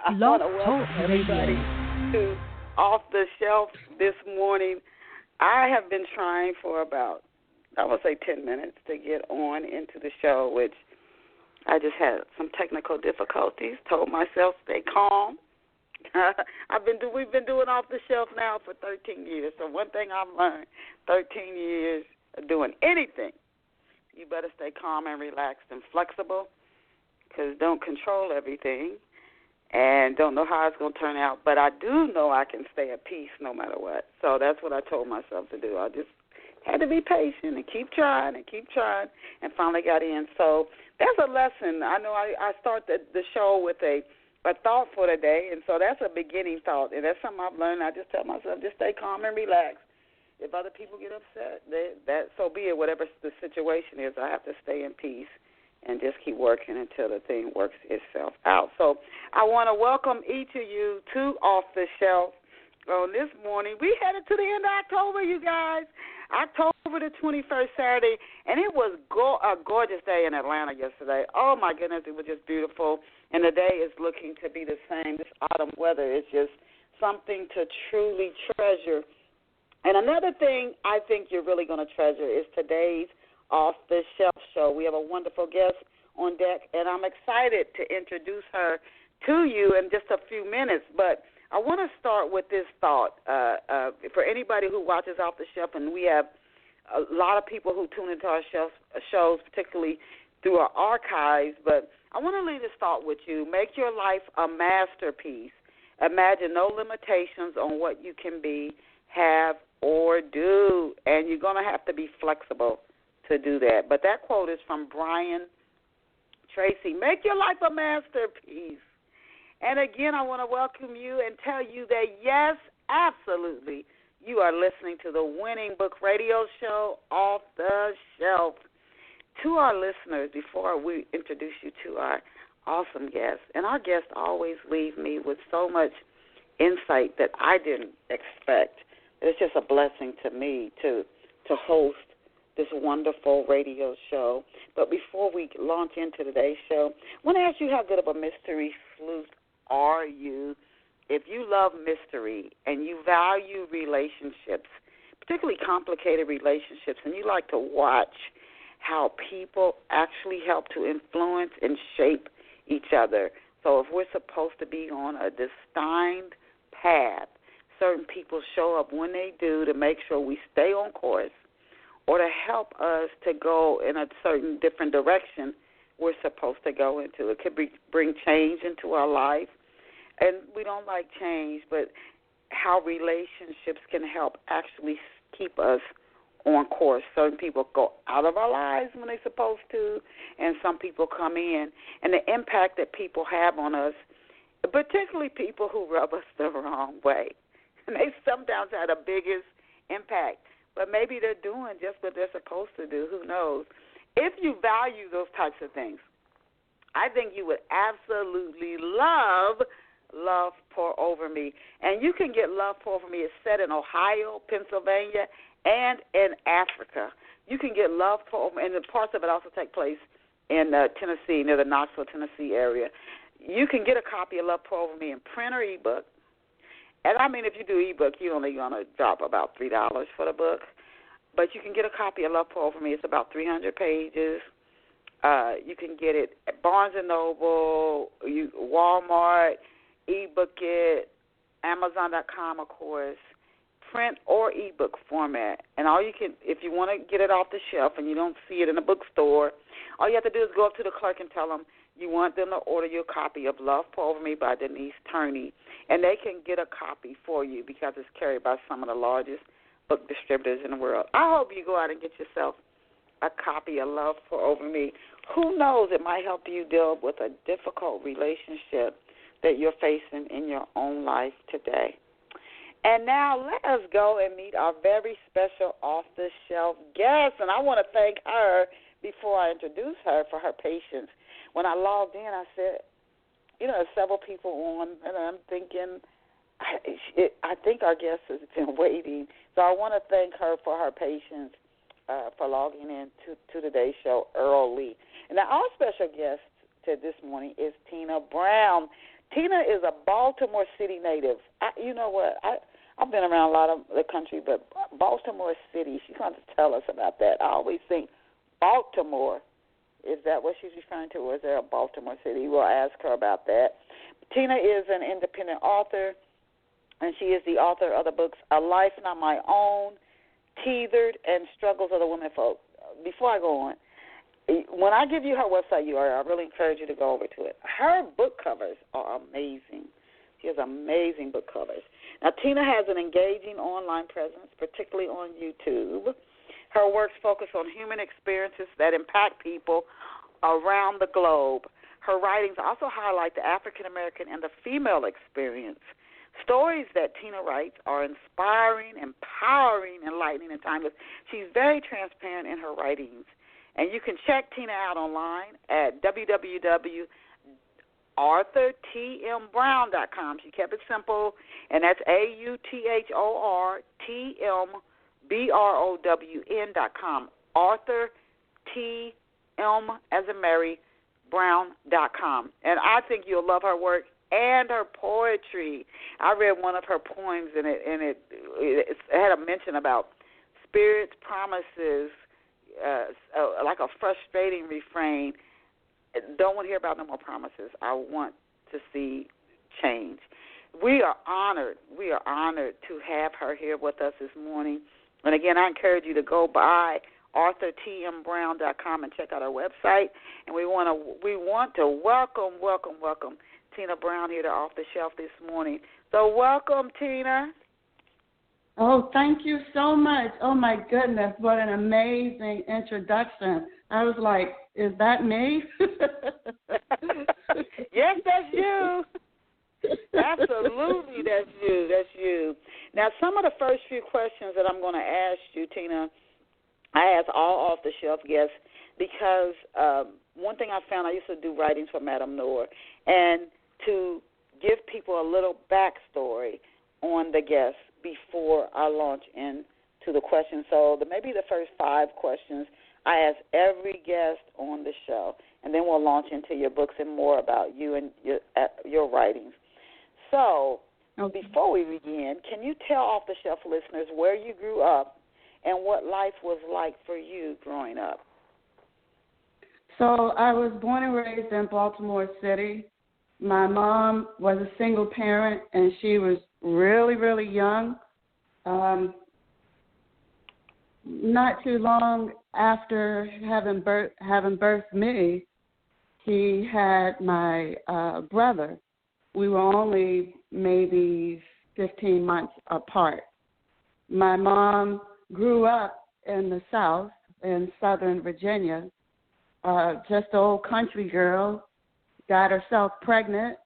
I want to welcome everybody to Off the Shelf this morning. I have been trying for about, I would say 10 minutes to get on into the show, which I just had some technical difficulties. Told myself, stay calm. We've been doing Off the Shelf now for 13 years. So one thing I've learned, 13 years of doing anything, you better stay calm and relaxed and flexible, because don't control everything and don't know how it's going to turn out. But I do know I can stay at peace no matter what. So that's what I told myself to do. I just had to be patient and keep trying and finally got in. So that's a lesson. I know I start the show with a thought for the day, and so that's a beginning thought. And that's something I've learned. I just tell myself, just stay calm and relax. If other people get upset, that so be it. Whatever the situation is, I have to stay in peace and just keep working until the thing works itself out. So I want to welcome each of you to Off the Shelf on this morning. We headed to the end of October, you guys. October the 21st, Saturday, and it was a gorgeous day in Atlanta yesterday. Oh, my goodness, it was just beautiful, and the day is looking to be the same. This autumn weather is just something to truly treasure. And another thing I think you're really going to treasure is today's Off the Shelf show. We have a wonderful guest on deck, and I'm excited to introduce her to you in just a few minutes. But I want to start with this thought. For anybody who watches Off the Shelf, and we have a lot of people who tune into our shows, particularly through our archives, but I want to leave this thought with you. Make your life a masterpiece. Imagine no limitations on what you can be, have, or do, and you're going to have to be flexible to do that. But that quote is from Brian Tracy. Make your life a masterpiece. And again, I want to welcome you and tell you that, yes, absolutely, you are listening to the winning book radio show, Off the Shelf. To our listeners, before we introduce you to our awesome guests, and our guests always leave me with so much insight that I didn't expect. It's just a blessing to me to host this wonderful radio show. But before we launch into today's show, I want to ask you, how good of a mystery sleuth are you? If you love mystery and you value relationships, particularly complicated relationships, and you like to watch how people actually help to influence and shape each other. So if we're supposed to be on a destined path, certain people show up when they do to make sure we stay on course, or to help us to go in a certain different direction we're supposed to go into. It could bring change into our life, and we don't like change, but how relationships can help actually keep us on course. Certain people go out of our lives when they're supposed to, and some people come in, and the impact that people have on us, particularly people who rub us the wrong way, and they sometimes have the biggest impact. But maybe they're doing just what they're supposed to do. Who knows? If you value those types of things, I think you would absolutely love Pour Over Me. And you can get Love Pour Over Me. It's set in Ohio, Pennsylvania, and in Africa. You can get Love Pour Over Me, and the parts of it also take place in Tennessee, near the Knoxville, Tennessee area. You can get a copy of Love Pour Over Me in print or ebook. And, I mean, if you do ebook, you're only going to drop about $3 for the book. But you can get a copy of Love Pour Over Me. It's about 300 pages. You can get it at Barnes & Noble, Walmart, ebook it, Amazon.com, of course, print or ebook format. And all you can, if you want to get it off the shelf and you don't see it in a bookstore, all you have to do is go up to the clerk and tell them you want them to order your copy of Love Pour Over Me by Denise Turney. And they can get a copy for you because it's carried by some of the largest book distributors in the world. I hope you go out and get yourself a copy of Love Pour Over Me. Who knows, it might help you deal with a difficult relationship that you're facing in your own life today. And now let us go and meet our very special off-the-shelf guest. And I want to thank her before I introduce her for her patience. When I logged in, I said, there's several people on, and I'm thinking, I think our guest has been waiting. So I want to thank her for her patience for logging in to today's show early. And now our special guest to this morning is Tina Brown. Tina is a Baltimore City native. You know what? I've been around a lot of the country, but Baltimore City, she's going to tell us about that. I always think Baltimore. Is that what she's referring to, or is there a Baltimore City? We'll ask her about that. Tina is an independent author, and she is the author of the books A Life Not My Own, Tethered, and Struggles of the Women Folk. Before I go on, when I give you her website URL, I really encourage you to go over to it. Her book covers are amazing. She has amazing book covers. Now, Tina has an engaging online presence, particularly on YouTube. Her works focus on human experiences that impact people around the globe. Her writings also highlight the African American and the female experience. Stories that Tina writes are inspiring, empowering, enlightening, and timeless. She's very transparent in her writings. And you can check Tina out online at www.authortmbrown.com. She kept it simple, and that's AuthorTMBrown.com. Author T M as in Mary Brown.com. And I think you'll love her work and her poetry. I read one of her poems, and it had a mention about spirits, promises, like a frustrating refrain. Don't want to hear about no more promises. I want to see change. We are honored to have her here with us this morning. And again, I encourage you to go by authortmbrown.com and check out our website. And we want to welcome Tina Brown here to Off the Shelf this morning. So welcome, Tina. Oh, thank you so much. Oh, my goodness, what an amazing introduction. I was like, is that me? Yes, that's you. Absolutely, that's you. Now, some of the first few questions that I'm going to ask you, Tina, I ask all off-the-shelf guests because one thing I found, I used to do writings for Madame Noor, and to give people a little backstory on the guests before I launch into the questions. So maybe the first 5 questions I ask every guest on the show, and then we'll launch into your books and more about you and your writings. So before we begin, can you tell off-the-shelf listeners where you grew up and what life was like for you growing up? So I was born and raised in Baltimore City. My mom was a single parent, and she was really, really young. Not too long after having birthed me, she had my brother. We were only maybe 15 months apart. My mom grew up in the South, in Southern Virginia, just an old country girl, got herself pregnant,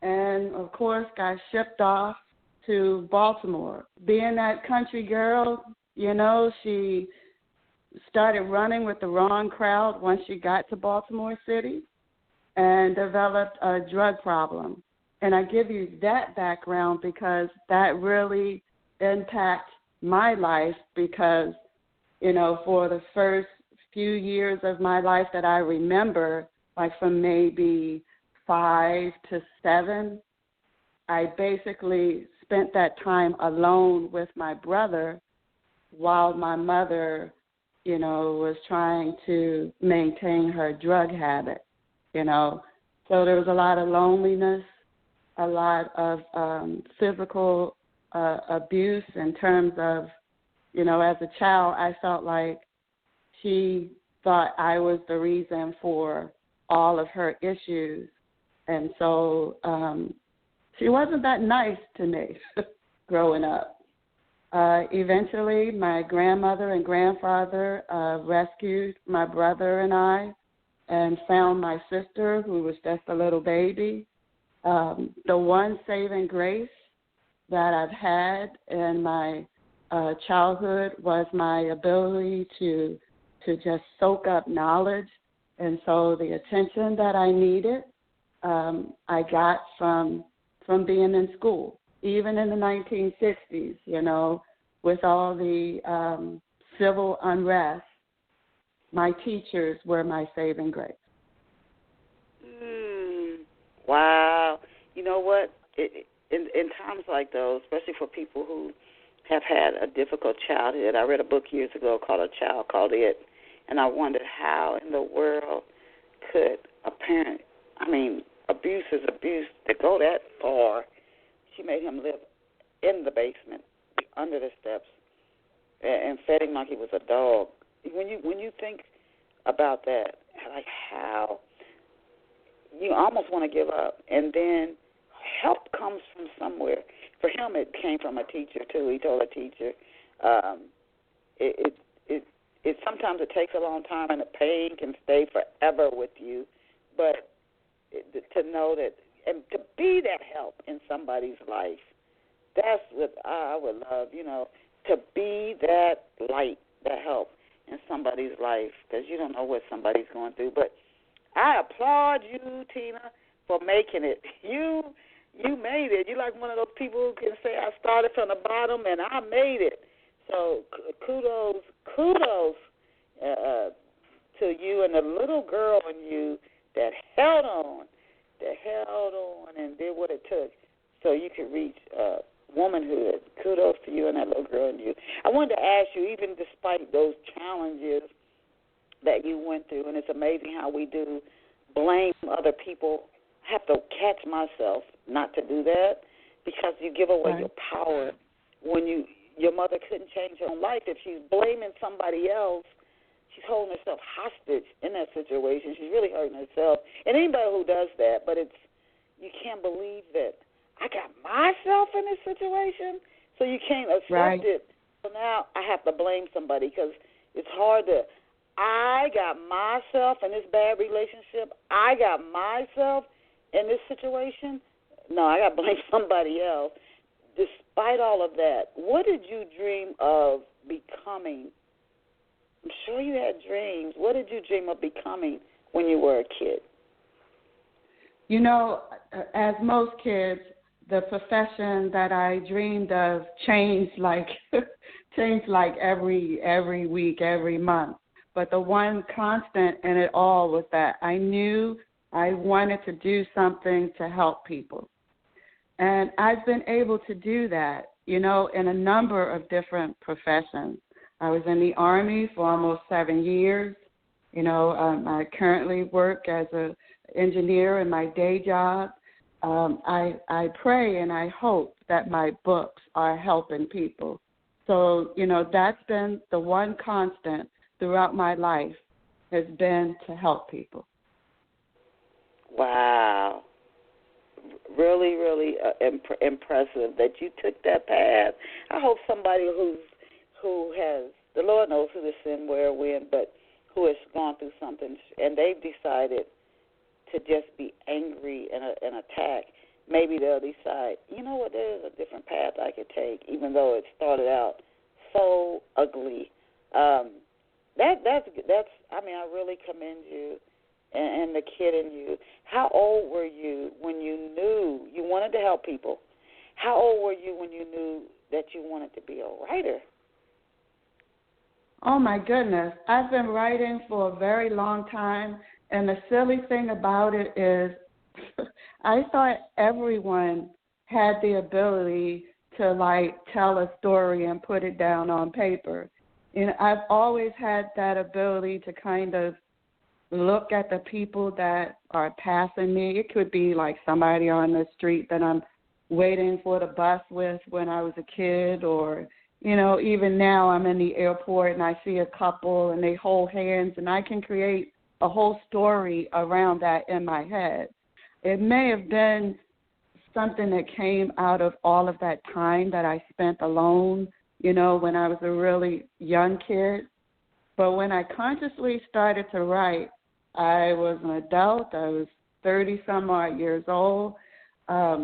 and, of course, got shipped off to Baltimore. Being that country girl, you know, she started running with the wrong crowd once she got to Baltimore City and developed a drug problem. And I give you that background because that really impacts my life because, you know, for the first few years of my life that I remember, like from maybe 5 to 7, I basically spent that time alone with my brother while my mother, you know, was trying to maintain her drug habit, you know. So there was a lot of loneliness, a lot of physical abuse in terms of, you know, as a child, I felt like she thought I was the reason for all of her issues. And so she wasn't that nice to me growing up. Eventually, my grandmother and grandfather rescued my brother and I and found my sister, who was just a little baby. The one saving grace that I've had in my childhood was my ability to just soak up knowledge. And so the attention that I needed, I got from being in school. Even in the 1960s, you know, with all the civil unrest, my teachers were my saving grace. Wow. you know what? In times like those, especially for people who have had a difficult childhood, I read a book years ago called A Child Called It, and I wondered how in the world could a parent, abuse is abuse, to go that far. She made him live in the basement, under the steps, and fed him like he was a dog. When you think about that, like how you almost want to give up, and then help comes from somewhere. For him, it came from a teacher too. He told a teacher, it sometimes it takes a long time, and the pain can stay forever with you, but to know that and to be that help in somebody's life, that's what I would love, to be that light, that help in somebody's life, because you don't know what somebody's going through. But I applaud you, Tina, for making it. You made it. You're like one of those people who can say, I started from the bottom and I made it. So kudos to you and the little girl in you that held on and did what it took so you could reach womanhood. Kudos to you and that little girl in you. I wanted to ask you, even despite those challenges that you went through, and it's amazing how we do blame other people. I have to catch myself not to do that, because you give away your power when your mother couldn't change her own life. If she's blaming somebody else, she's holding herself hostage in that situation. She's really hurting herself. And anybody who does that, but you can't believe that I got myself in this situation, so you can't accept it. So now I have to blame somebody, because it's hard to, I got myself in this bad relationship. I got myself in this situation. No, I got to blame somebody else. Despite all of that, what did you dream of becoming? I'm sure you had dreams. What did you dream of becoming when you were a kid? As most kids, the profession that I dreamed of changed like every week, every month. But the one constant in it all was that I knew I wanted to do something to help people. And I've been able to do that, in a number of different professions. I was in the Army for almost 7 years. I currently work as an engineer in my day job. I pray and I hope that my books are helping people. So, that's been the one constant throughout my life, has been to help people. Wow. Really, really impressive that you took that path. I hope somebody who has, the Lord knows who to send where, when, but who has gone through something and they've decided to just be angry and attack, maybe they'll decide, you know what, there's a different path I could take, even though it started out so ugly. I really commend you and the kid in you. How old were you when you knew you wanted to help people? How old were you when you knew that you wanted to be a writer? Oh, my goodness. I've been writing for a very long time, and the silly thing about it is I thought everyone had the ability to, tell a story and put it down on paper. And I've always had that ability to kind of look at the people that are passing me. It could be like somebody on the street that I'm waiting for the bus with when I was a kid, or, even now I'm in the airport and I see a couple and they hold hands, and I can create a whole story around that in my head. It may have been something that came out of all of that time that I spent alone, when I was a really young kid. But when I consciously started to write, I was an adult. I was 30-some-odd years old. I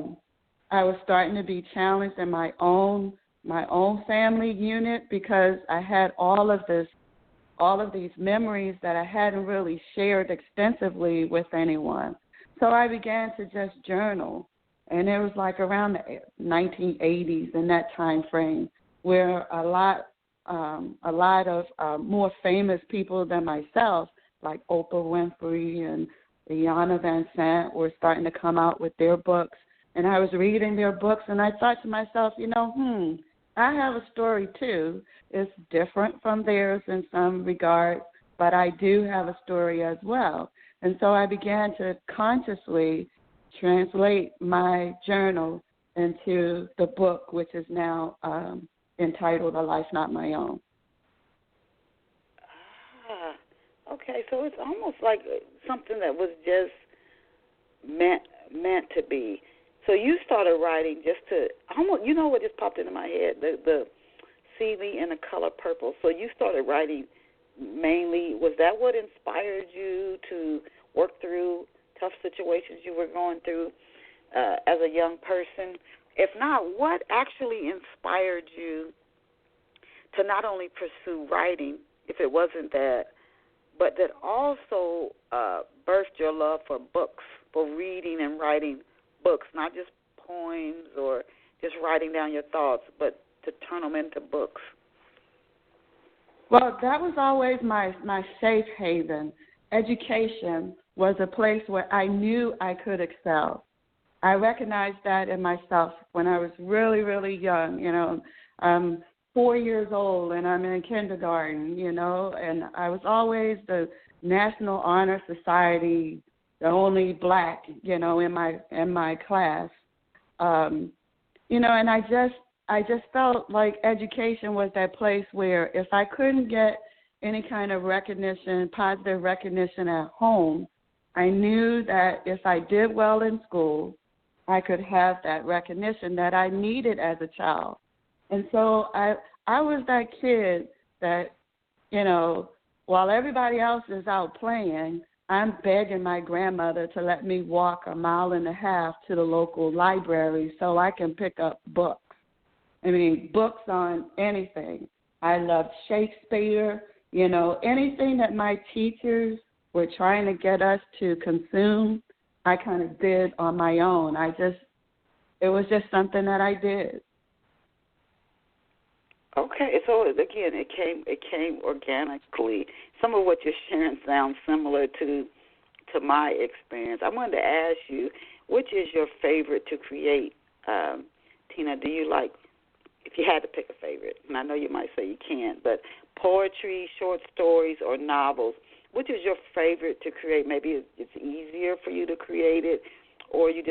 was starting to be challenged in my own family unit, because I had all of these memories that I hadn't really shared extensively with anyone. So I began to just journal, and it was like around the 1980s, in that time frame, where a lot of more famous people than myself, like Oprah Winfrey and Iyanla Vanzant, were starting to come out with their books. and I was reading their books, and I thought to myself, I have a story too. It's different from theirs in some regard, but I do have a story as well. And so I began to consciously translate my journal into the book, which is now entitled A Life Not My Own. Okay, so it's almost like something that was just meant to be. So you started writing just to almost, what just popped into my head, the see me in the color purple. So you started writing mainly, was that what inspired you to work through tough situations you were going through as a young person? If not, what actually inspired you to not only pursue writing, if it wasn't that, but that also birthed your love for books, for reading and writing books, not just poems or just writing down your thoughts, but to turn them into books? Well, that was always my safe haven. Education was a place where I knew I could excel. I recognized that in myself when I was really, really young. I'm 4 years old and I'm in kindergarten, and I was always the National Honor Society, the only black, in my class. And I just felt like education was that place where if I couldn't get any kind of recognition, positive recognition at home, I knew that if I did well in school, I could have that recognition that I needed as a child. And so I was that kid that, while everybody else is out playing, I'm begging my grandmother to let me walk 1.5 miles to the local library so I can pick up books. Books on anything. I loved Shakespeare, anything that my teachers were trying to get us to consume, I kind of did on my own. It was just something that I did. Okay, so again, it came organically. Some of what you're sharing sounds similar to my experience. I wanted to ask you, which is your favorite to create? Tina, do you like, if you had to pick a favorite, and I know you might say you can't, but poetry, short stories, or novels, which is your favorite to create? Maybe it's easier for you to create it, or you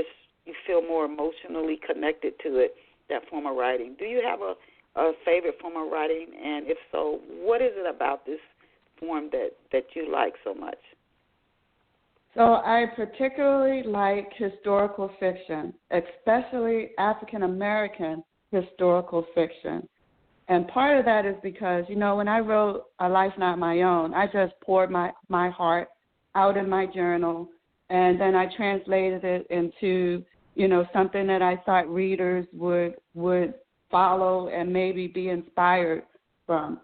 feel more emotionally connected to it, that form of writing. Do you have a favorite form of writing? And if so, what is it about this form that you like so much? So I particularly like historical fiction, especially African-American historical fiction. And part of that is because, when I wrote A Life Not My Own, I just poured my heart out in my journal, and then I translated it into, something that I thought readers would follow and maybe be inspired from.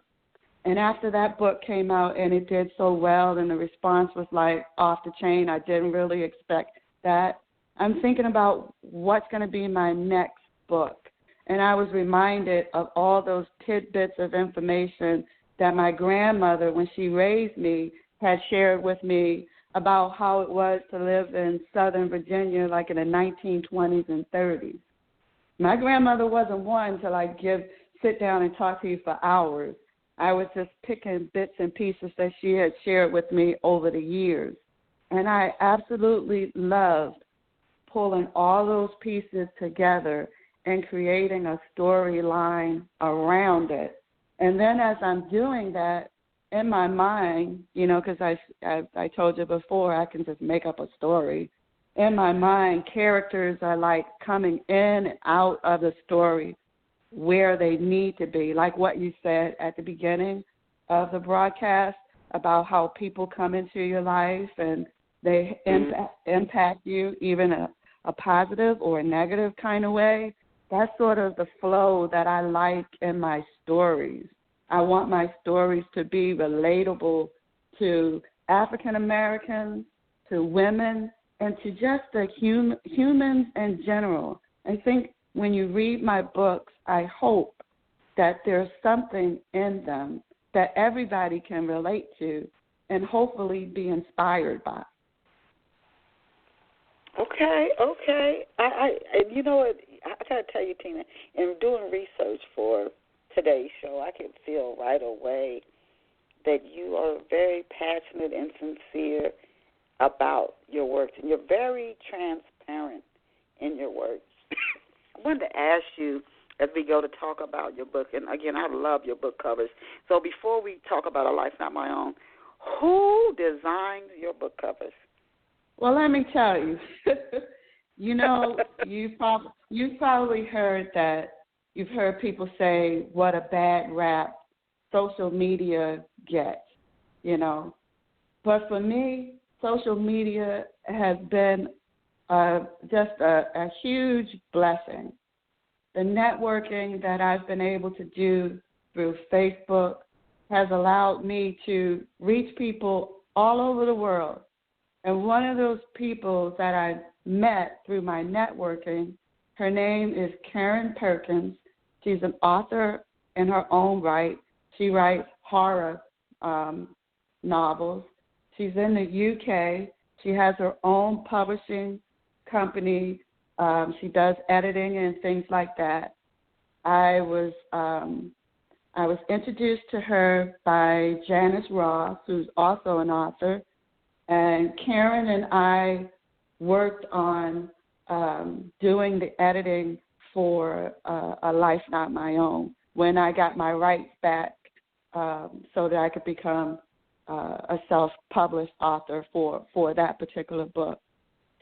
And after that book came out and it did so well and the response was like off the chain, I didn't really expect that. I'm thinking about what's going to be my next book. And I was reminded of all those tidbits of information that my grandmother, when she raised me, had shared with me about how it was to live in Southern Virginia like in the 1920s and 30s. My grandmother wasn't one to sit down and talk to you for hours. I was just picking bits and pieces that she had shared with me over the years. And I absolutely loved pulling all those pieces together and creating a storyline around it. And then as I'm doing that, in my mind, because I told you before, I can just make up a story. In my mind, characters are like coming in and out of the story where they need to be, like what you said at the beginning of the broadcast about how people come into your life and they impact you even a positive or a negative kind of way. That's sort of the flow that I like in my stories. I want my stories to be relatable to African Americans, to women, and to just the humans in general. I think when you read my books, I hope that there's something in them that everybody can relate to and hopefully be inspired by. Okay. And you know what? I got to tell you, Tina, in doing research for today's show, I could feel right away that you are very passionate and sincere about your works, and you're very transparent in your works. I wanted to ask you, as we go to talk about your book, and again, I love your book covers. So before we talk about A Life Not My Own, who designed your book covers? Well, let me tell you. You know, you've probably heard that. You've heard people say what a bad rap social media gets, you know. But for me, social media has been just a huge blessing. The networking that I've been able to do through Facebook has allowed me to reach people all over the world. And one of those people that I met through my networking, her name is Karen Perkins. She's an author in her own right. She writes horror novels. She's in the UK. She has her own publishing company. She does editing and things like that. I was introduced to her by Janice Ross, who's also an author. And Karen and I worked on doing the editing for A Life Not My Own when I got my rights back so that I could become a self-published author for that particular book.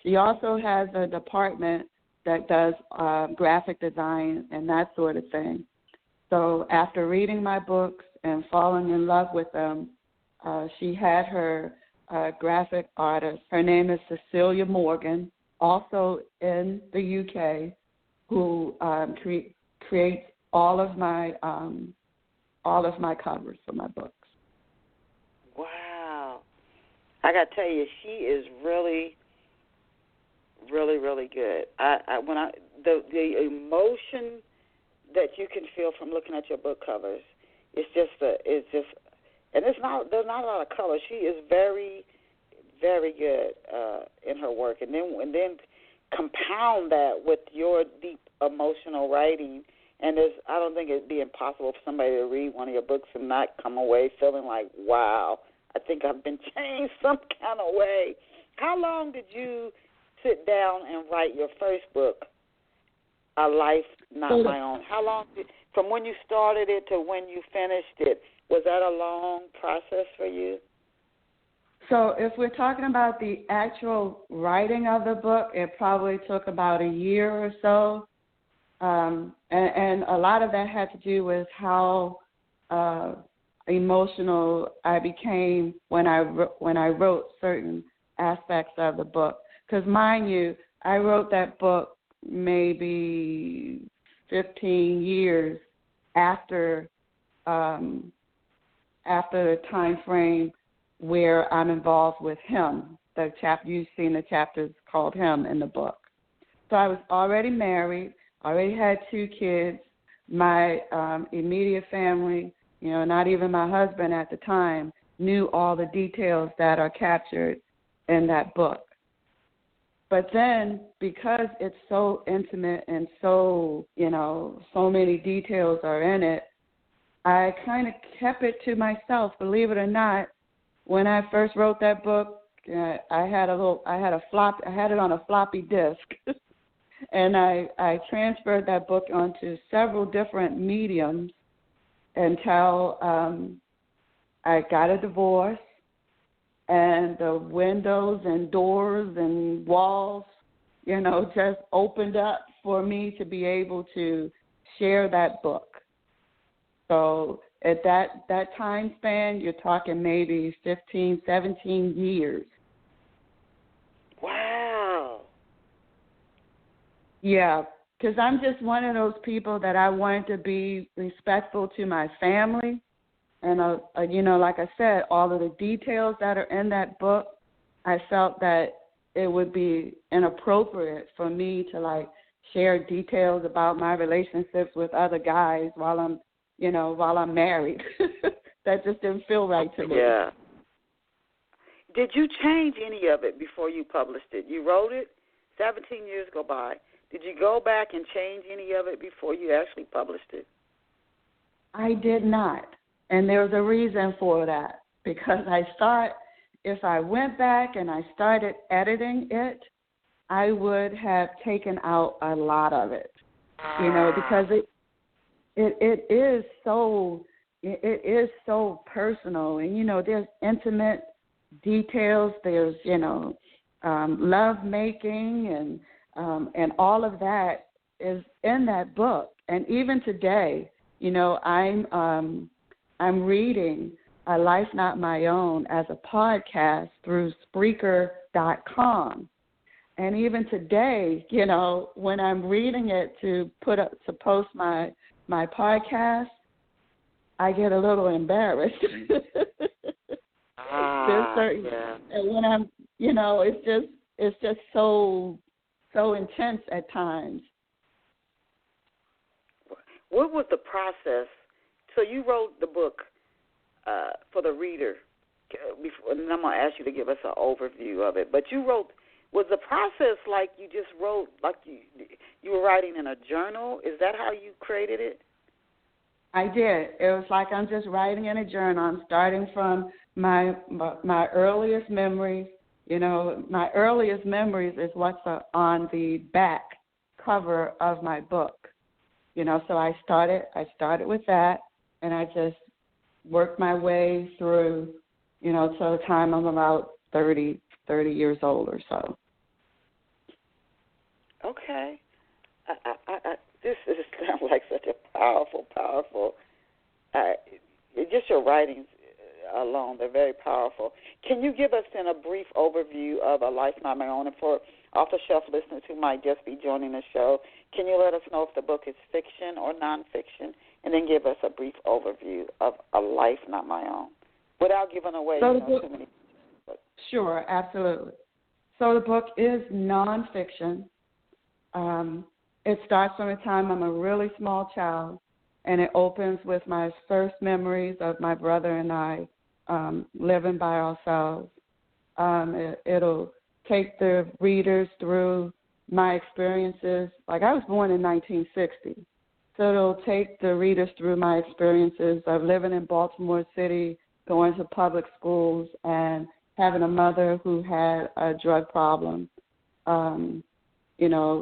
She also has a department that does graphic design and that sort of thing. So after reading my books and falling in love with them, she had her graphic artist. Her name is Cecilia Morgan, also in the UK, who creates all of my covers for my books. Wow, I got to tell you, she is really, really, really good. The emotion that you can feel from looking at your book covers, and there's not a lot of color. She is very, very good in her work, and then compound that with your deep emotional writing. And I don't think it'd be impossible for somebody to read one of your books and not come away feeling like, wow, I think I've been changed some kind of way. How long did you sit down and write your first book, A Life Not My Own? How long from when you started it to when you finished it? Was that a long process for you? So if we're talking about the actual writing of the book, it probably took about a year or so. And a lot of that had to do with how emotional I became when I wrote certain aspects of the book. Because mind you, I wrote that book maybe 15 years after the time frame where I'm involved with him. The chapter, you've seen the chapters called Him in the book. So I was already married, already had 2 kids. My immediate family, not even my husband at the time, knew all the details that are captured in that book. But then, because it's so intimate and so, so many details are in it, I kind of kept it to myself. Believe it or not, when I first wrote that book, I had it on a floppy disk, and I transferred that book onto several different mediums until I got a divorce, and the windows and doors and walls, just opened up for me to be able to share that book. So at that time span, you're talking maybe 15, 17 years. Wow. Yeah, because I'm just one of those people that I wanted to be respectful to my family. And, like I said, all of the details that are in that book, I felt that it would be inappropriate for me to, share details about my relationships with other guys while I'm married. That just didn't feel right to me. Yeah. Did you change any of it before you published it? You wrote it, 17 years go by. Did you go back and change any of it before you actually published it? I did not. And there's a reason for that. Because if I went back and I started editing it, I would have taken out a lot of it. Because it is so personal, and there's intimate details. There's love making and all of that is in that book. And even today, I'm reading A Life Not My Own as a podcast through Spreaker.com. And even today, when I'm reading it to post my podcast, I get a little embarrassed. And when I'm, it's just so intense at times. What was the process? So you wrote the book for the reader, and I'm going to ask you to give us an overview of it. But was the process like you just wrote, like you were writing in a journal? Is that how you created it? I did. It was like I'm just writing in a journal. I'm starting from my earliest memories. My earliest memories is what's on the back cover of my book. So I started with that, and I just worked my way through, till the time I'm about 30 years old or so. Okay. This sounds like such a powerful, just your writings alone, they're very powerful. Can you give us then a brief overview of A Life Not My Own? And for off-the-shelf listeners who might just be joining the show, can you let us know if the book is fiction or nonfiction? And then give us a brief overview of A Life Not My Own without giving away too many. Sure, absolutely. So the book is nonfiction. It starts from the time I'm a really small child, and it opens with my first memories of my brother and I living by ourselves. It'll take the readers through my experiences. Like, I was born in 1960, so it'll take the readers through my experiences of living in Baltimore City, going to public schools, and having a mother who had a drug problem.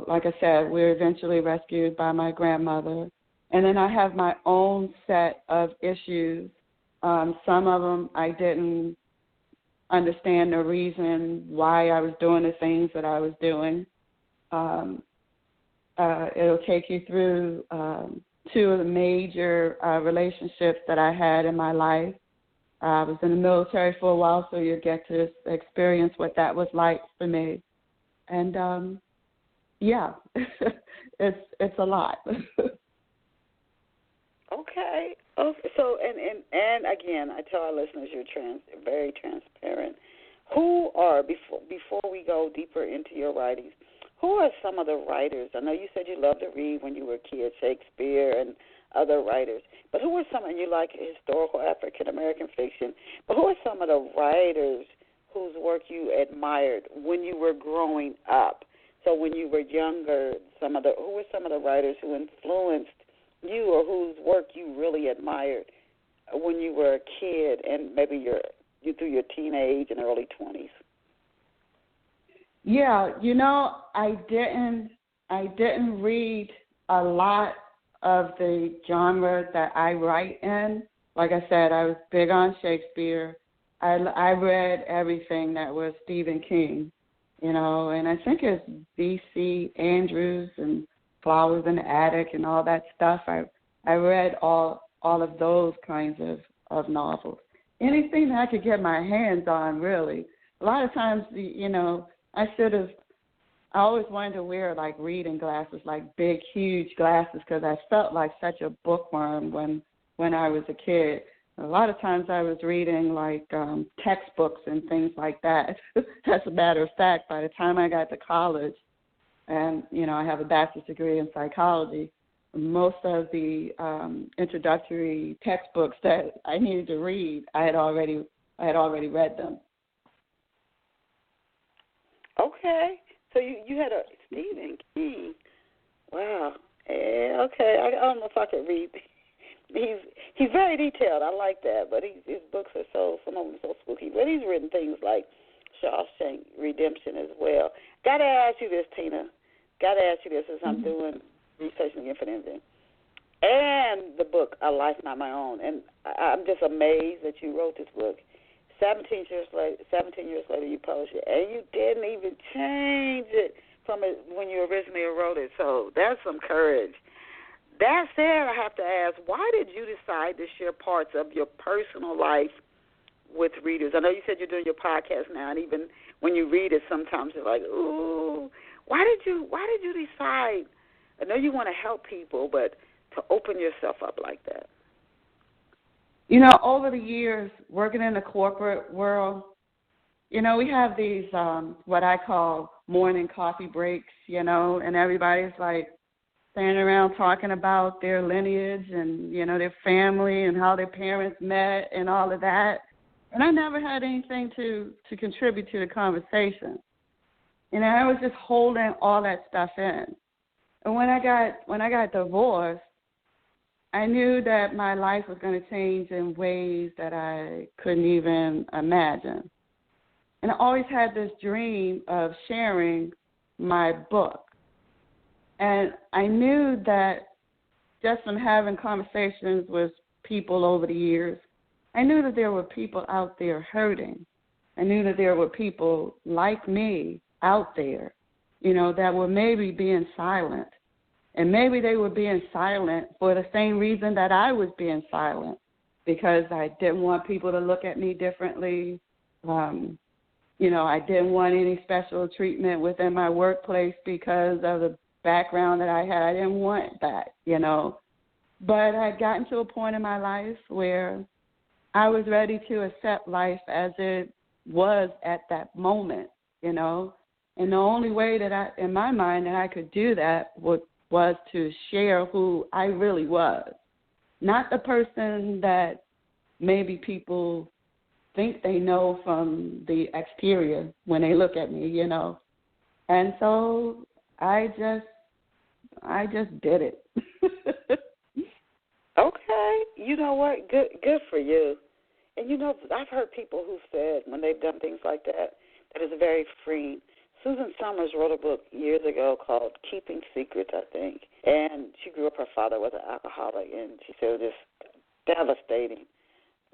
Like I said, we were eventually rescued by my grandmother. And then I have my own set of issues. Some of them I didn't understand the reason why I was doing the things that I was doing. It'll take you through two of the major relationships that I had in my life. I was in the military for a while, so you get to experience what that was like for me. And, it's a lot. Okay. So, and again, I tell our listeners you're very transparent. Who are, before we go deeper into your writings, who are some of the writers? I know you said you loved to read when you were a kid, Shakespeare and other writers, but who are some, and you like historical African-American fiction, but who are some of the writers whose work you admired when you were growing up? So when you were younger, who were some of the writers who influenced you or whose work you really admired when you were a kid and maybe you through your teenage and early 20s? Yeah, I didn't read a lot of the genre that I write in. Like I said, I was big on Shakespeare. I read everything that was Stephen King, and I think it's B.C. Andrews and Flowers in the Attic and all that stuff. I read all of those kinds of novels. Anything that I could get my hands on, really. A lot of times, I always wanted to wear, like, reading glasses, like big, huge glasses, because I felt like such a bookworm when I was a kid. A lot of times I was reading, like, textbooks and things like that. As a matter of fact, by the time I got to college, and, I have a bachelor's degree in psychology, most of the introductory textbooks that I needed to read, I had already read them. Okay. So you had a Stephen King. Wow. Okay. I don't know if I could read. He's very detailed. I like that, but his books are some of them so spooky. But he's written things like Shawshank Redemption as well. Got to ask you this, Tina. Got to ask you this as I'm doing research again for the interview. And the book A Life Not My Own. And I'm just amazed that you wrote this book. 17 years later, you published it, and you didn't even change it from it when you originally wrote it. So that's some courage. That said, I have to ask, why did you decide to share parts of your personal life with readers? I know you said you're doing your podcast now, and even when you read it, sometimes you're like, ooh, why did you decide? I know you want to help people, but to open yourself up like that. You know, over the years, working in the corporate world, you know, we have these what I call morning coffee breaks, you know, and everybody's like, standing around talking about their lineage and, you know, their family and how their parents met and all of that. And I never had anything to contribute to the conversation. You know, I was just holding all that stuff in. And when I got divorced, I knew that my life was going to change in ways that I couldn't even imagine. And I always had this dream of sharing my book. And I knew that just from having conversations with people over the years, I knew that there were people out there hurting. I knew that there were people like me out there, you know, that were maybe being silent. And maybe they were being silent for the same reason that I was being silent, because I didn't want people to look at me differently. You know, I didn't want any special treatment within my workplace because of the background that I had. I didn't want that, you know. But I had gotten to a point in my life where I was ready to accept life as it was at that moment, you know. And the only way that in my mind, that I could do that was to share who I really was. Not the person that maybe people think they know from the exterior when they look at me, you know. And so I just did it. Okay. You know what? Good for you. And, you know, I've heard people who said when they've done things like that it's very freeing. Susan Summers wrote a book years ago called Keeping Secrets, I think. And she grew up, her father was an alcoholic, and she said it was just devastating.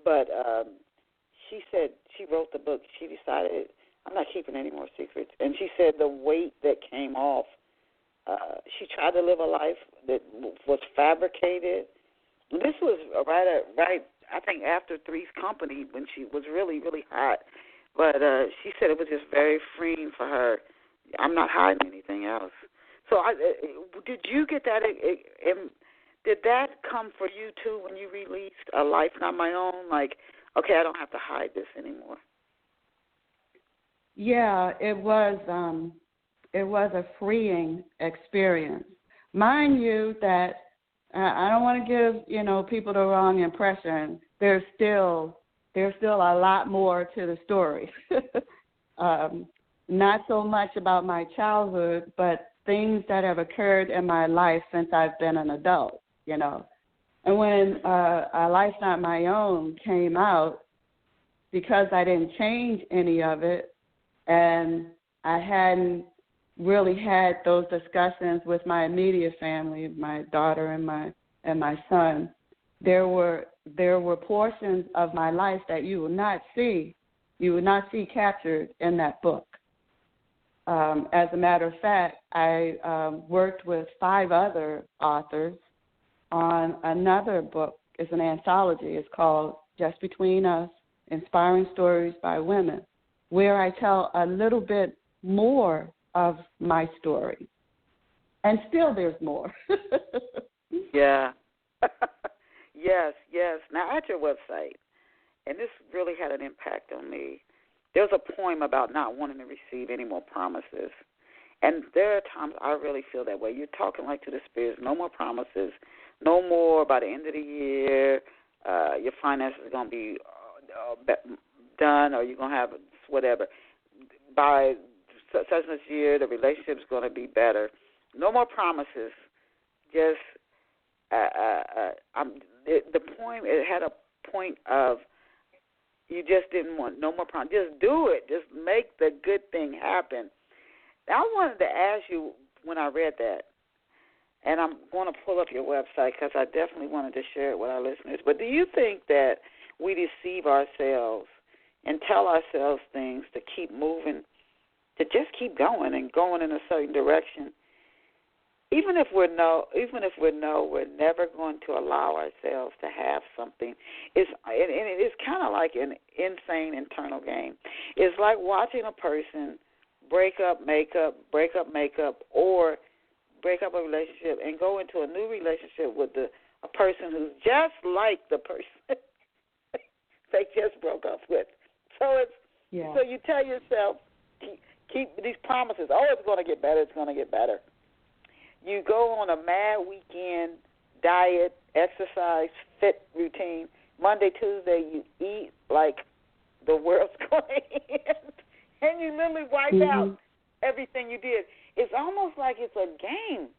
But she said she wrote the book. She decided, I'm not keeping any more secrets. And she said the weight that came off, she tried to live a life that was fabricated. This was right, I think, after Three's Company, when she was really, really hot. But she said it was just very freeing for her. I'm not hiding anything else. So did you get that? Did that come for you, too, when you released A Life Not My Own? Like, okay, I don't have to hide this anymore. Yeah, it was a freeing experience. Mind you that I don't want to give, you know, people the wrong impression. There's still a lot more to the story. Not so much about my childhood, but things that have occurred in my life since I've been an adult, you know. And when A Life Not My Own came out, because I didn't change any of it, and I hadn't really had those discussions with my immediate family, my daughter and my son, there were portions of my life that you would not see captured in that book. As a matter of fact, I worked with 5 other authors on another book. It's an anthology. It's called Just Between Us, Inspiring Stories by Women, where I tell a little bit more of my story. And still there's more. Yeah. Yes. Now, at your website, and this really had an impact on me, there's a poem about not wanting to receive any more promises. And there are times I really feel that way. You're talking like to the spirits, no more promises, no more by the end of the year, your finances are going to be done, or you're going to have whatever. By such and such year, the relationship's going to be better. No more promises. Just the point. It had a point of you just didn't want no more promises. Just do it. Just make the good thing happen. Now, I wanted to ask you when I read that, and I'm going to pull up your website because I definitely wanted to share it with our listeners. But do you think that we deceive ourselves and tell ourselves things to keep moving, to just keep going and going in a certain direction, even if we know we're never going to allow ourselves to have something? It's kind of like an insane internal game. It's like watching a person break up, make up, or break up a relationship and go into a new relationship with a person who's just like the person they just broke up with. So so you tell yourself, keep these promises. Oh, it's going to get better. It's going to get better. You go on a mad weekend diet, exercise, fit routine. Monday, Tuesday, you eat like the world's going to end, and you literally wipe out everything you did. It's almost like it's a game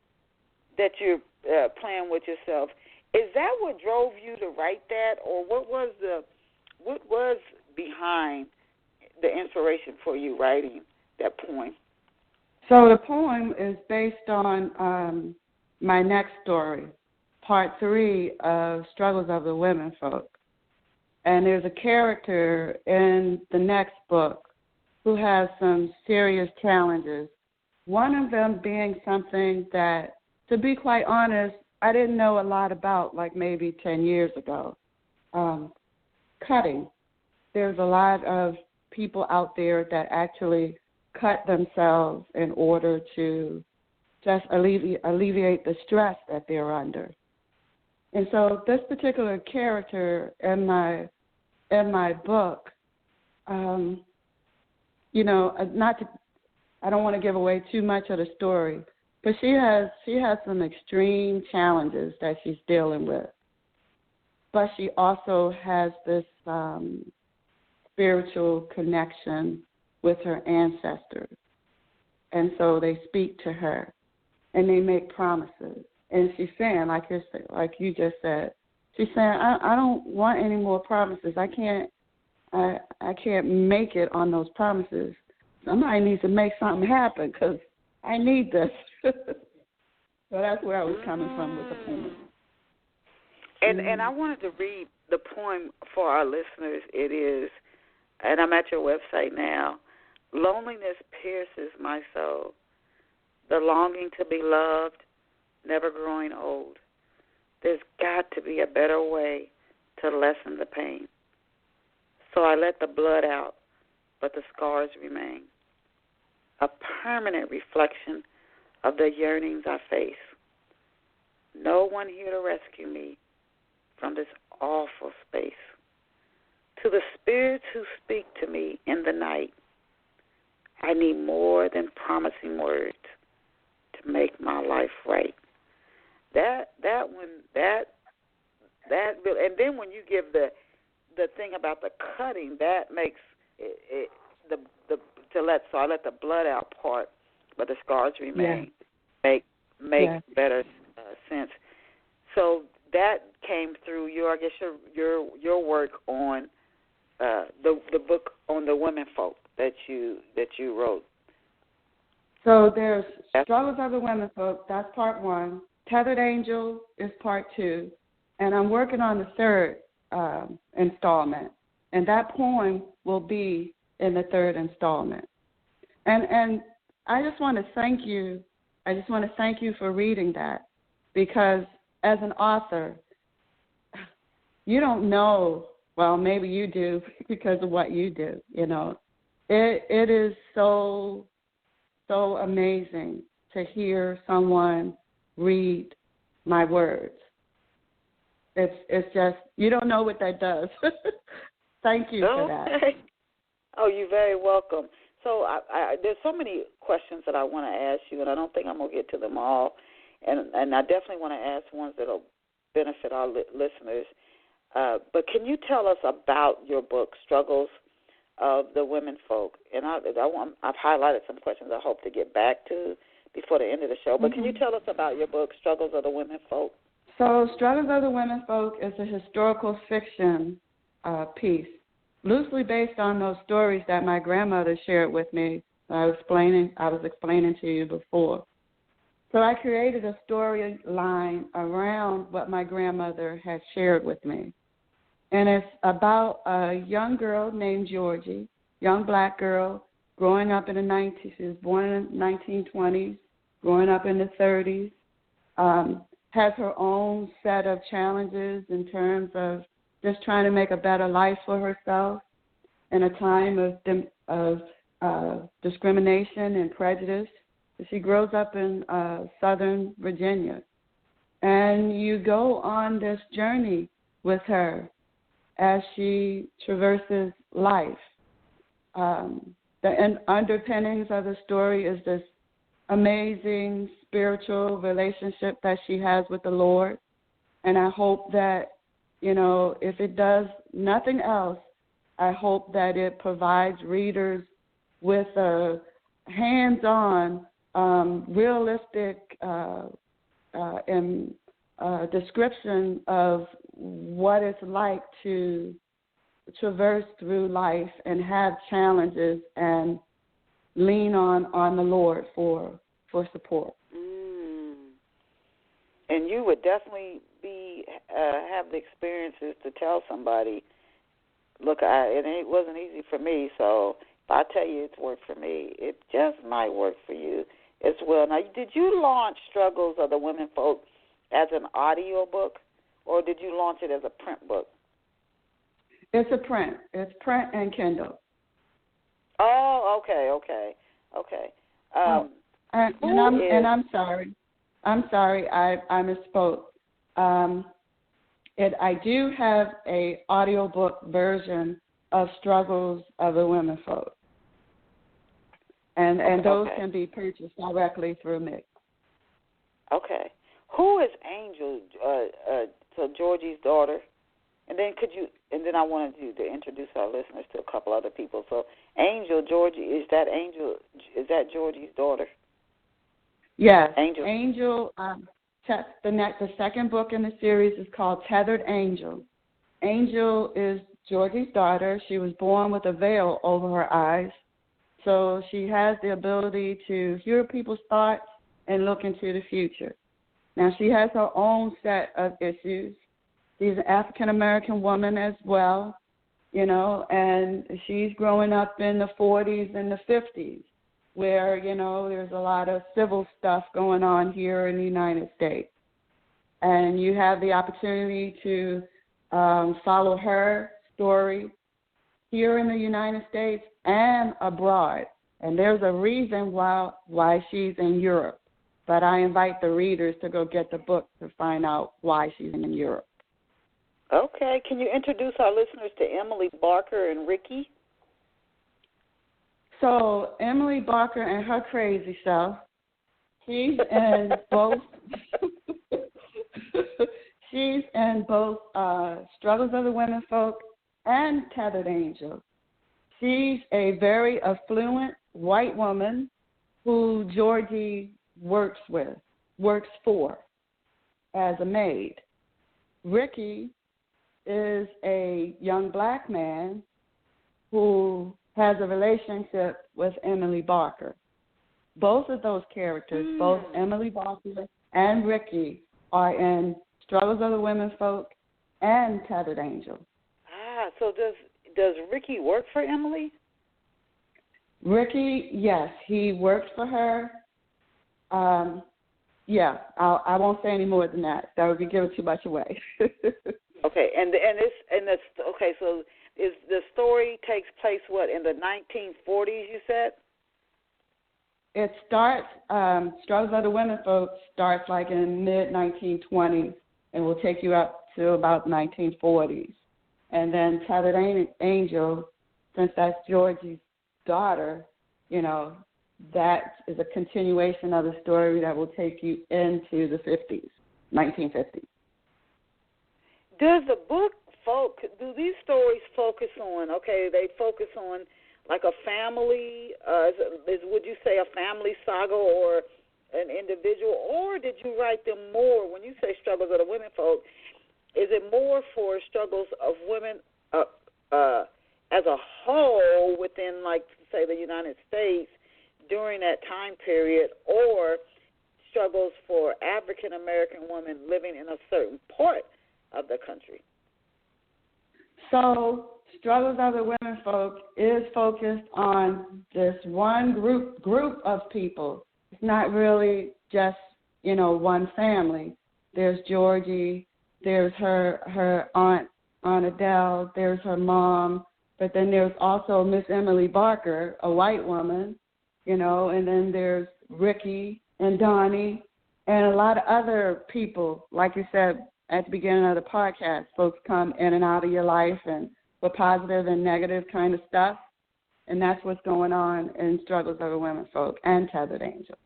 that you're playing with yourself. Is that what drove you to write that, or what was behind the inspiration for you writing that poem? So the poem is based on my next story, part 3 of Struggles of the Women Folk. And there's a character in the next book who has some serious challenges. One of them being something that, to be quite honest, I didn't know a lot about, like maybe 10 years ago. Cutting. There's a lot of people out there that actually cut themselves in order to just alleviate the stress that they're under. And so this particular character in my book, I don't want to give away too much of the story, but she has some extreme challenges that she's dealing with. But she also has this spiritual connection with her ancestors. And so they speak to her and they make promises. And she's saying, like you just said, she's saying, I don't want any more promises. I can't make it on those promises. Somebody needs to make something happen because I need this. So that's where I was coming from with the poem. And I wanted to read the poem for our listeners. It is, and I'm at your website now, loneliness pierces my soul, the longing to be loved, never growing old. There's got to be a better way to lessen the pain. So I let the blood out, but the scars remain, a permanent reflection of the yearnings I face. No one here to rescue me from this awful space. To the spirits who speak to me in the night, I need more than promising words to make my life right. And then when you give the thing about the cutting, that makes it so I let the blood out part, but the scars remain. Make better sense. So that came through your work on the book on the women folk that you wrote. So there's Struggles of the Women Folk, that's part 1. Tethered Angel is part 2. And I'm working on the 3rd installment. And that poem will be in the 3rd installment. And I just want to thank you. I just want to thank you for reading that, because as an author, you don't know, well, maybe you do because of what you do, It is so amazing to hear someone read my words. It's just, you don't know what that does. Thank you for that. Oh, you're very welcome. So there's so many questions that I want to ask you, and I don't think I'm going to get to them all. And I definitely want to ask ones that will benefit our listeners. But can you tell us about your book, Struggles of the women folk. And I've highlighted some questions I hope to get back to before the end of the show. But can you tell us about your book, Struggles of the Women Folk? So Struggles of the Women Folk is a historical fiction piece, loosely based on those stories that my grandmother shared with me. I was explaining to you before. So I created a storyline around what my grandmother had shared with me. And it's about a young girl named Georgie, young black girl, growing up in the 90s. She was born in the 1920s, growing up in the 30s, has her own set of challenges in terms of just trying to make a better life for herself in a time of discrimination and prejudice. She grows up in Southern Virginia. And you go on this journey with her as she traverses life. The underpinnings of the story is this amazing spiritual relationship that she has with the Lord. And I hope that, if it does nothing else, I hope that it provides readers with a hands-on, realistic description of what it's like to traverse through life and have challenges and lean on the Lord for support. And you would definitely have the experiences to tell somebody, look, it wasn't easy for me, so if I tell you it's worked for me, it just might work for you as well. Now, did you launch Struggles of the Women Folk as an audio book, or did you launch it as a print book? It's a print. It's print and Kindle. Oh, okay. I'm sorry. I misspoke. I do have a audiobook version of Struggles of the Women Folk. And those can be purchased directly through me. Okay. Who is Angel, so Georgie's daughter? And then I wanted you to introduce our listeners to a couple other people. So Angel, Georgie, is that Georgie's daughter? Yes. Angel. The second book in the series is called Tethered Angel. Angel is Georgie's daughter. She was born with a veil over her eyes. So she has the ability to hear people's thoughts and look into the future. Now, she has her own set of issues. She's an African-American woman as well, and she's growing up in the 40s and the 50s where, there's a lot of civil stuff going on here in the United States. And you have the opportunity to follow her story here in the United States and abroad. And there's a reason why she's in Europe. But I invite the readers to go get the book to find out why she's in Europe. Okay. Can you introduce our listeners to Emily Barker and Ricky? So Emily Barker and her crazy self, she's in both. She's in both Struggles of the Women Folk and Tethered Angel. She's a very affluent white woman who Georgie works for as a maid. Ricky is a young black man who has a relationship with Emily Barker. Both of those characters, both Emily Barker and Ricky, are in Struggles of the Women Folk and Tethered Angel. So does Ricky work for Emily? Ricky, yes, he works for her. Yeah, I won't say any more than that. That would be giving too much away. Okay, so is the story takes place in the 1940s? You said it starts. Struggles of the Women Folk starts like in mid 1920s, and will take you up to about 1940s, and then Tethered Angel, since that's Georgie's daughter, that is a continuation of the story that will take you into the 50s, 1950s. Does the book do these stories focus on, they focus on like a family, would you say a family saga or an individual, or did you write them more, when you say struggles of the women folk, is it more for struggles of women as a whole within, like, say, the United States during that time period, or struggles for African-American women living in a certain part of the country? So, Struggles of the Women Folk is focused on this one group of people. It's not really just, one family. There's Georgie, there's her aunt Adele, there's her mom, but then there's also Miss Emily Barker, a white woman, and then there's Ricky and Donnie and a lot of other people. Like you said at the beginning of the podcast, folks come in and out of your life and for positive and negative kind of stuff, and that's what's going on in Struggles of the Women Folk and Tethered Angel.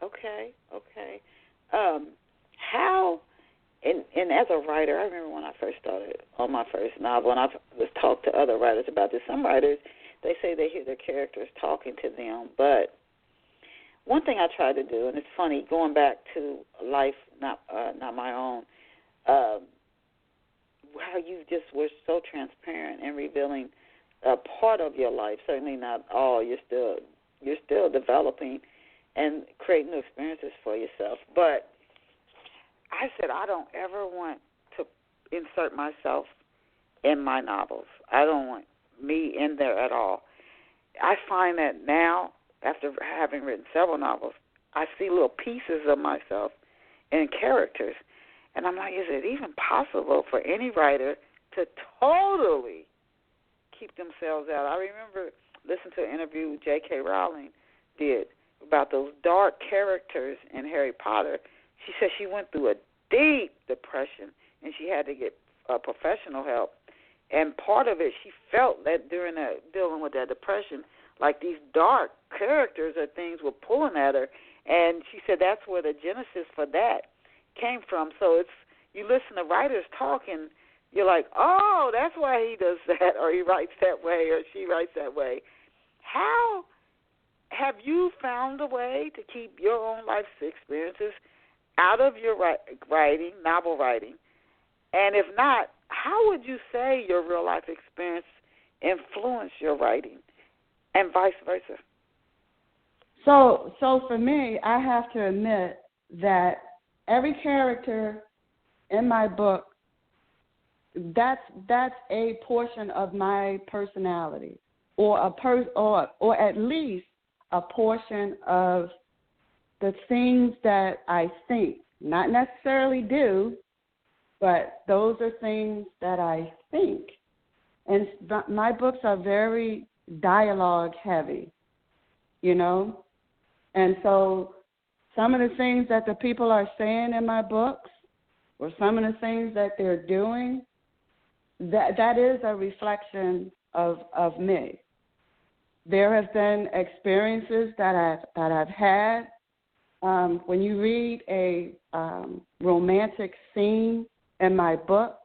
Okay. How, and as a writer, I remember when I first started on my first novel, and I was talked to other writers about this. Some writers, they say they hear their characters talking to them, but one thing I tried to do, and it's funny, going back to life, not my own, how you just were so transparent in revealing a part of your life, certainly not all. You're still developing and creating new experiences for yourself. But I said I don't ever want to insert myself in my novels. I don't want me in there at all. I find that now, after having written several novels, I see little pieces of myself in characters. And I'm like, is it even possible for any writer to totally keep themselves out? I remember listening to an interview J.K. Rowling did about those dark characters in Harry Potter. She said she went through a deep depression and she had to get professional help. And part of it, she felt that during dealing with that depression, like these dark characters or things were pulling at her. And she said that's where the genesis for that came from. So you listen to writers talking, you're like, oh, that's why he does that, or he writes that way, or she writes that way. How have you found a way to keep your own life's experiences out of your writing, novel writing? And if not, how would you say your real life experience influenced your writing, and vice versa? So for me, I have to admit that every character in my book, that's a portion of my personality, or or at least a portion of the things that I think, not necessarily do, but those are things that I think. And my books are very dialogue heavy, And so some of the things that the people are saying in my books, or some of the things that they're doing, that is a reflection of me. There have been experiences that I've had. When you read a romantic scene in my book,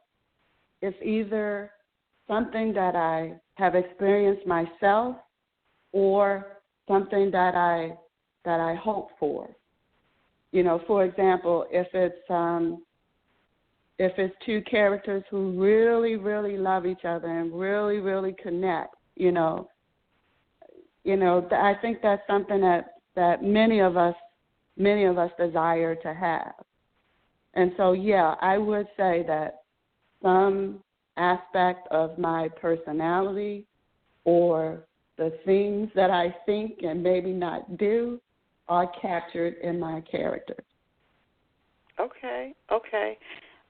it's either something that I have experienced myself or something that I hope for. For example, if it's two characters who really, really love each other and really, really connect, I think that's something that many of us desire to have. And so, yeah, I would say that some aspect of my personality or the things that I think and maybe not do are captured in my characters. Okay.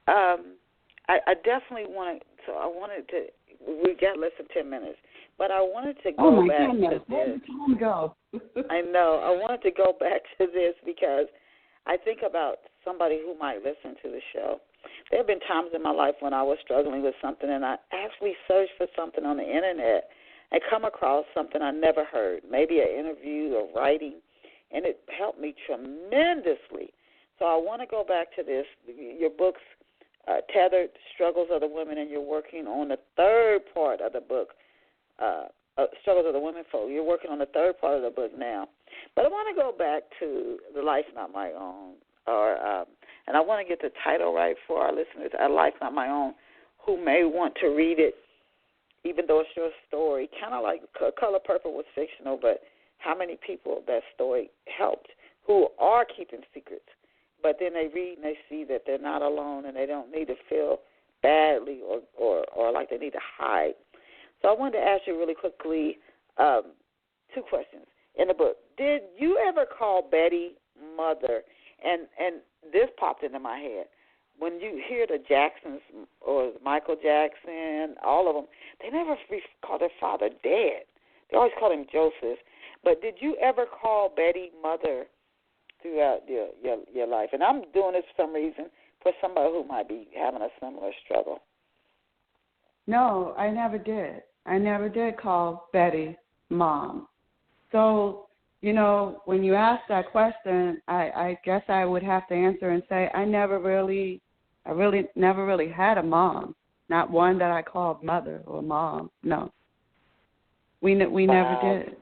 I definitely wanted to, we got less than 10 minutes, but I wanted to go back to this. Where did time go? I know. I wanted to go back to this because I think about somebody who might listen to the show. There have been times in my life when I was struggling with something and I actually searched for something on the Internet and come across something I never heard, maybe an interview or writing, and it helped me tremendously. So I want to go back to this. Your books Tethered, Struggles of the Women, and you're working on the third part of the book, Struggles of the Women folk. You're working on the third part of the book now. But I want to go back to The Life Not My Own, and I want to get the title right for our listeners, A Life Not My Own, who may want to read it, even though it's your story. Kind of like Color Purple was fictional, but how many people that story helped who are keeping secrets, but then they read and they see that they're not alone and they don't need to feel badly or like they need to hide. So I wanted to ask you really quickly 2 questions in the book. Did you ever call Betty mother? And this popped into my head. When you hear the Jacksons or Michael Jackson, all of them, they never call their father dad. They always call him Joseph. But did you ever call Betty mother throughout your life? And I'm doing this for some reason for somebody who might be having a similar struggle. No, I never did. I never did call Betty mom. So, when you ask that question, I guess I would have to answer and say I never really had a mom. Not one that I called mother or mom. No. We never did.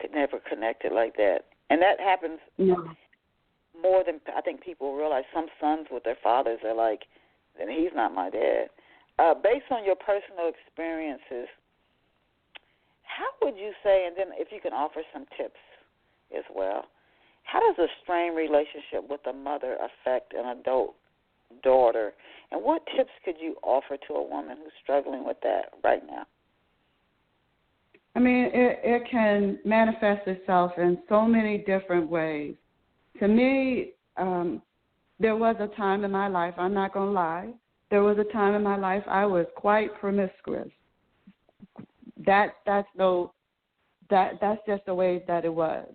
Could never connect it like that. And that happens more than I think people realize. Some sons with their fathers are like, then he's not my dad. Based on your personal experiences, how would you say, and then if you can offer some tips as well, how does a strained relationship with a mother affect an adult daughter? And what tips could you offer to a woman who's struggling with that right now? I mean, it can manifest itself in so many different ways. To me, there was a time in my life, I'm not going to lie, there was a time in my life I was quite promiscuous. That's just the way that it was.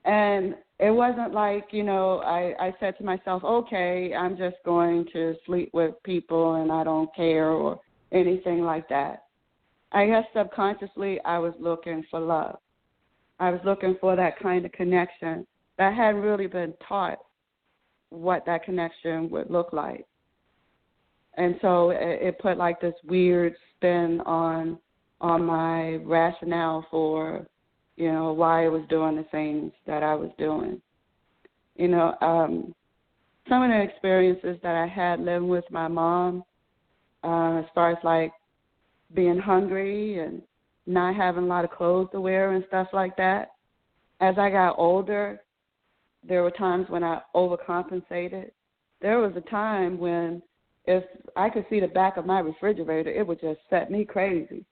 And it wasn't like, I said to myself, okay, I'm just going to sleep with people and I don't care or anything like that. I guess subconsciously I was looking for love. I was looking for that kind of connection. I hadn't really been taught what that connection would look like. And so it put like this weird spin on my rationale for, why I was doing the things that I was doing. Some of the experiences that I had living with my mom, as far as like being hungry and not having a lot of clothes to wear and stuff like that. As I got older, there were times when I overcompensated. There was a time when if I could see the back of my refrigerator, it would just set me crazy,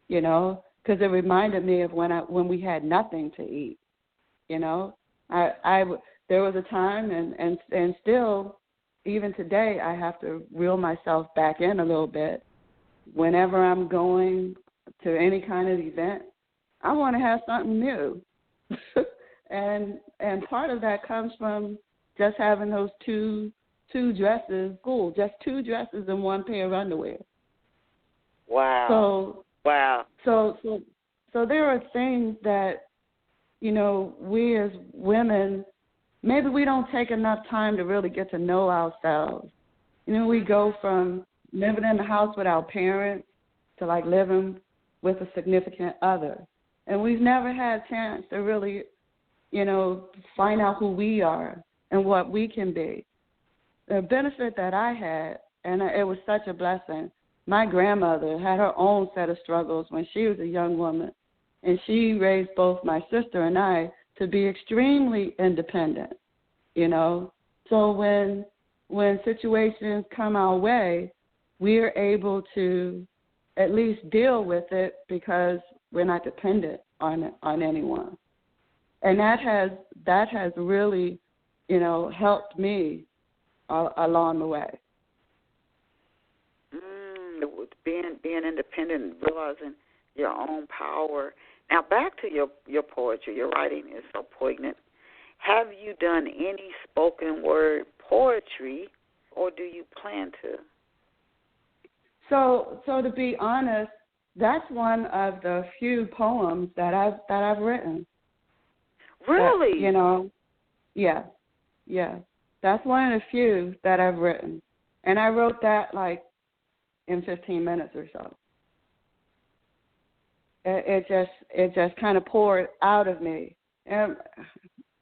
because it reminded me of when we had nothing to eat, there was a time and still, even today, I have to reel myself back in a little bit. Whenever I'm going to any kind of event, I want to have something new. and part of that comes from just having those two dresses, just 2 dresses and 1 pair of underwear. Wow. So there are things that, we as women, maybe we don't take enough time to really get to know ourselves. We go from living in the house with our parents to like living with a significant other. And we've never had a chance to really, find out who we are and what we can be. The benefit that I had, and it was such a blessing, my grandmother had her own set of struggles when she was a young woman, and she raised both my sister and I to be extremely independent, So when situations come our way, we're able to at least deal with it because we're not dependent on anyone. And that has really, helped me along the way. Being independent, realizing your own power. Now back to your poetry. Your writing is so poignant. Have you done any spoken word poetry, or do you plan to? So to be honest, that's one of the few poems that I've written. Really? That, yeah. That's one of the few that I've written. And I wrote that like in 15 minutes or so. It just kind of poured out of me. And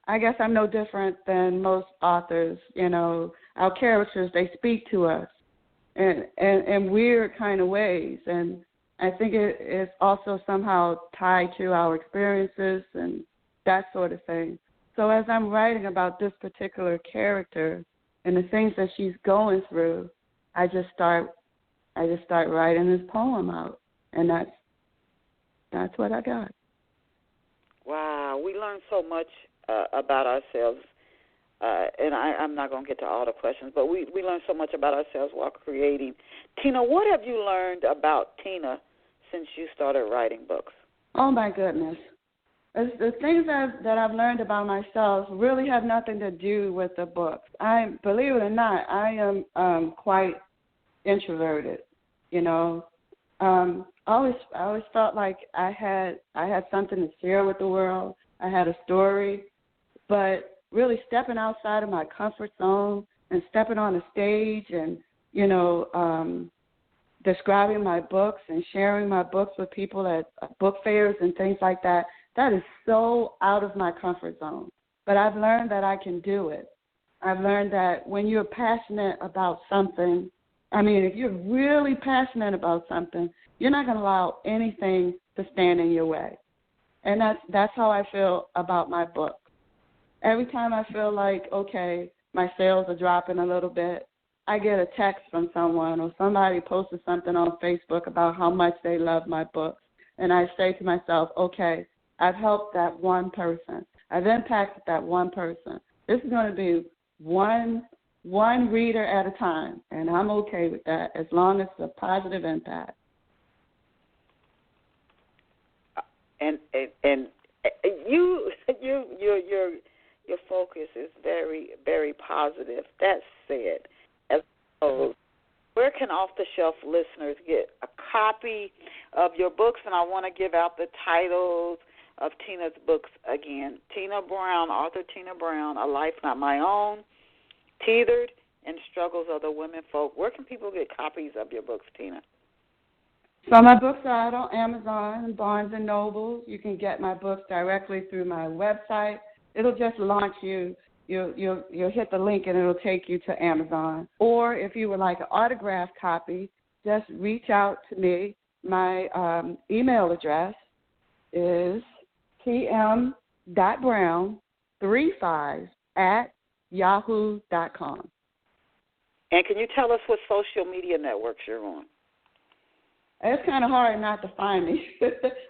I guess I'm no different than most authors. You know, our characters, they speak to us in weird kind of ways. And I think it is also somehow tied to our experiences and that sort of thing. So as I'm writing about this particular character and the things that she's going through, I just start writing this poem out, and that's what I got. Wow, we learn so much about ourselves, and I'm not going to get to all the questions, but we learn so much about ourselves while creating. Tina, what have you learned about Tina since you started writing books? Oh, my goodness. The things that I've learned about myself really have nothing to do with the books. Believe it or not, I am quite introverted. You know, I always felt like I had something to share with the world. I had a story, but really stepping outside of my comfort zone and stepping on a stage and describing my books and sharing my books with people at book fairs and things like that. That is so out of my comfort zone. But I've learned that I can do it. I've learned that when you're passionate about something, if you're really passionate about something, you're not going to allow anything to stand in your way. And that's how I feel about my book. Every time I feel like, okay, my sales are dropping a little bit, I get a text from someone or somebody posted something on Facebook about how much they love my book. And I say to myself, okay, I've helped that one person. I've impacted that one person. This is going to be one reader at a time, and I'm okay with that as long as it's a positive impact. And your focus is very, very positive. That said, as opposed, where can off-the-shelf listeners get a copy of your books? And I want to give out the titles of Tina's books again. Tina Brown, author Tina Brown, A Life Not My Own, Tethered, and Struggles of the Women Folk. Where can people get copies of your books, Tina? So my books are out on Amazon and Barnes & Noble. You can get my books directly through my website. It'll just launch you. You'll hit the link and it'll take you to Amazon. Or if you would like an autographed copy, just reach out to me. My email address is tm.brown35@yahoo.com. And can you tell us what social media networks you're on? It's kind of hard not to find me.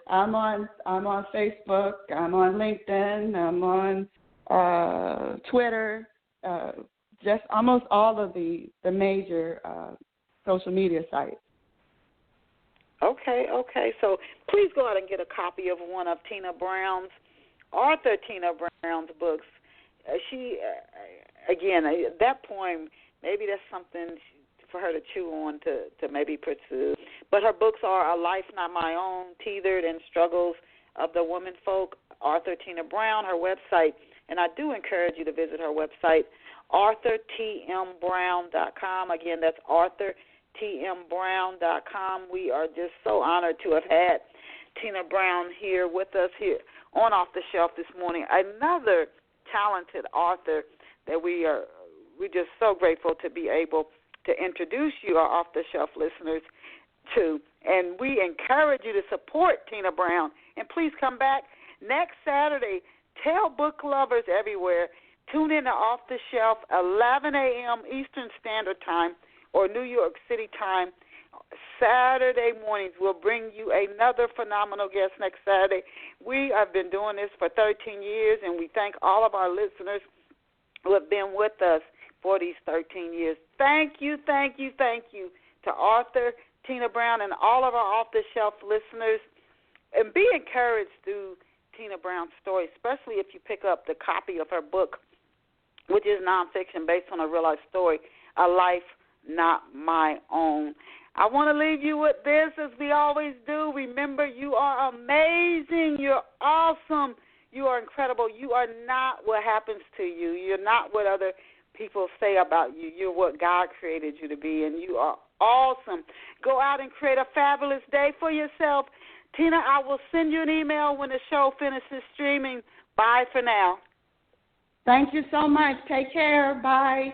I'm on Facebook. I'm on LinkedIn. I'm on Twitter. Just almost all of the major social media sites. Okay. So please go out and get a copy of one of author Tina Brown's books. Again, that poem, maybe that's something for her to chew on to maybe pursue. But her books are A Life Not My Own, Tethered, and Struggles of the Women Folk, author Tina Brown, her website. And I do encourage you to visit her website, authortmbrown.com. Again, that's authortmbrown.com. We are just so honored to have had Tina Brown here with us here on Off the Shelf this morning. Another talented author that we're just so grateful to be able to introduce you, our Off the Shelf listeners, to. And we encourage you to support Tina Brown. And please come back next Saturday. Tell book lovers everywhere. Tune in to Off the Shelf, 11 a.m. Eastern Standard Time or New York City time. Saturday mornings, we'll bring you another phenomenal guest next Saturday. We have been doing this for 13 years, and we thank all of our listeners who have been with us for these 13 years. Thank you to author Tina Brown and all of our off-the-shelf listeners. And be encouraged through Tina Brown's story, especially if you pick up the copy of her book, which is nonfiction based on a real-life story, A Life Not My Own. I want to leave you with this, as we always do. Remember, you are amazing. You're awesome. You are incredible. You are not what happens to you. You're not what other people say about you. You're what God created you to be, and you are awesome. Go out and create a fabulous day for yourself. Tina, I will send you an email when the show finishes streaming. Bye for now. Thank you so much. Take care. Bye.